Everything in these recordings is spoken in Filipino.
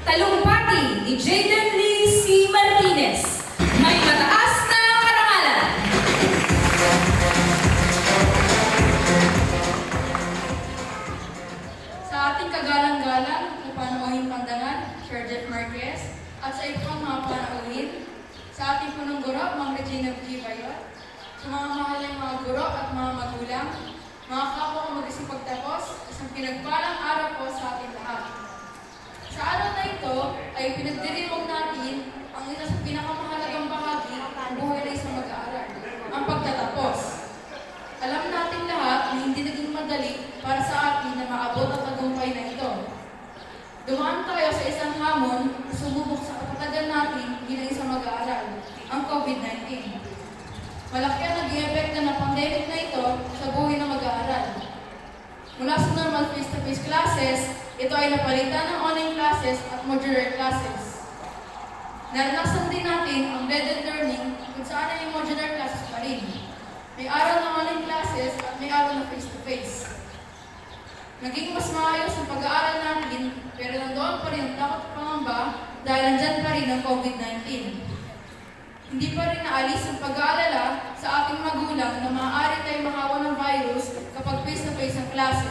Talumpati ni Jaden Lee C. Martinez. May mataas na karangalan. Sa ating kagalang-galang na panauhing pandangan, Sir Jeff Marquez, at sa ibang mga panauhin, sa ating punong guro, Ma'am Regina G. Bayot, sa mga mahalang mga guro at mga magulang, mga kapwa ko mag-isipagtapos, isang pinagpalang araw po sa ating lahat. Sa araw na ito ay pinagdiriwang natin ang isa sa pinakamahalagang bahagi ng buhay na isang mag-aaral, ang pagtatapos. Alam natin lahat na hindi naging madali para sa atin na maabot ang tagumpay na ito. Dumaan tayo sa isang hamon na sumubok sa katatagan natin bilang isang mag-aaral, ang COVID-19. Malaki ang naging epekto ng pandemic na ito sa buhay ng mag-aaral. Mula sa normal face-to-face classes, ito ay napalitan ng online classes at modular classes. Naranasan din natin ang blended learning kung saan ay modular classes pa rin. May araw na online classes at may araw na face-to-face. Naging mas maayos ang pag-aaral natin, pero nandoon pa rin ang takot at pangamba dahil nandyan pa rin ang COVID-19. Hindi pa rin naalis ang pag-aalala sa ating magulang na maaari tayong makawa ng virus kapag face-to-face ang klase.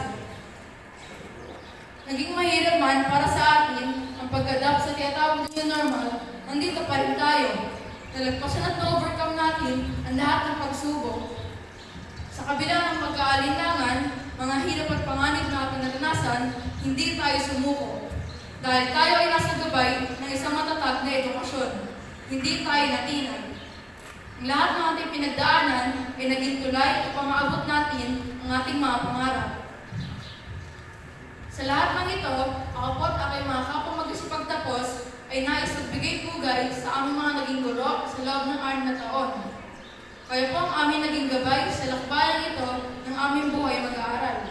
Naging mahirap man para sa atin ang pag-adapt sa tinatawag na normal, nandito pa rin tayo. Nalagpasan at na-overcome natin ang lahat ng pagsubok. Sa kabila ng pagkaalinlangan, mga hirap at panganib na ating naranasan, hindi tayo sumuko. Dahil tayo ay nasa gabay ng isang matatag na edukasyon. Hindi tayo natinag. Ang lahat ng ating pinagdaanan ay naging tulay upang maabot natin ang ating mga pangarap. Sa lahat ng ito, ako po at aking mga kapwa mag-isipagtapos ay nais magbigay pugay sa aming mga naging guro sa loob ng 6 na taon. Kayo po ang aming naging gabay sa lakbayan ito ng aming buhay mag-aaral.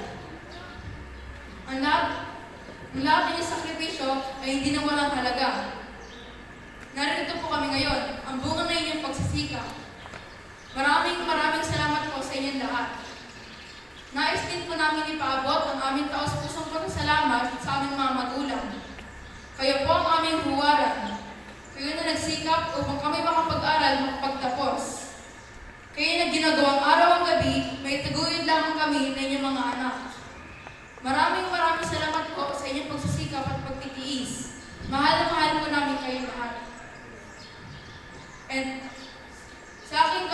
Ang lahat ng sakripisyo ay hindi na walang halaga. Narito po kami ngayon, ang bunga ng inyong pagsisikap. Maraming salamat po sa inyong lahat. Nais din po namin ipaabot ang aming taos-pusong pagkasalamat sa aming mga magulang. Kayo po ang aming huwaran. Kayo na nagsikap upang kami makapag-aral makapagtapos. Kayo na ginagawang araw ang gabi, may taguyod lamang kami na inyong mga anak. Maraming salamat po sa inyong pagsisikap at pagtitiis. Mahal na mahal po namin kayo lahat. And sa aking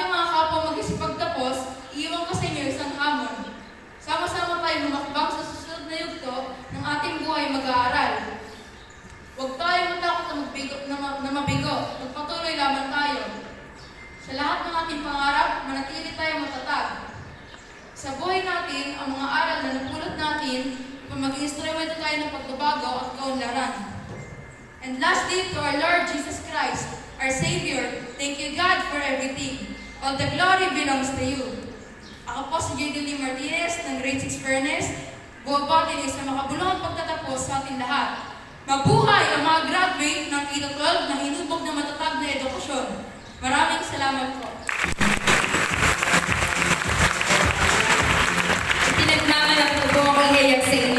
mga kapong mag-isipagtapos, iiwan ko sa inyo isang hamon. Sama-sama tayo lumakbang sa susunod na yugto ng ating buhay mag-aaral. Huwag tayong matakot na mabigo. Magpatuloy lamang tayo. Sa lahat ng ating pangarap, manatili tayo matatag. Sa buhay natin, ang mga aral na napulot natin, upang maging instrumento tayo ng pagbabago at kaunlaran. And lastly, to our Lord Jesus Christ, our Savior, thank you God for everything. All the glory belongs to you. Ako po si Jaden Lee Martinez ng Grade 6 Furnace. Buwabati ng isang makabuluhang pagtatapos sa ating lahat. Mabuhay ang mga graduate ng K-12 na hinubog na matatag na edukasyon. Maraming salamat po. Pinagnamalak po ako ihayak sa inyo.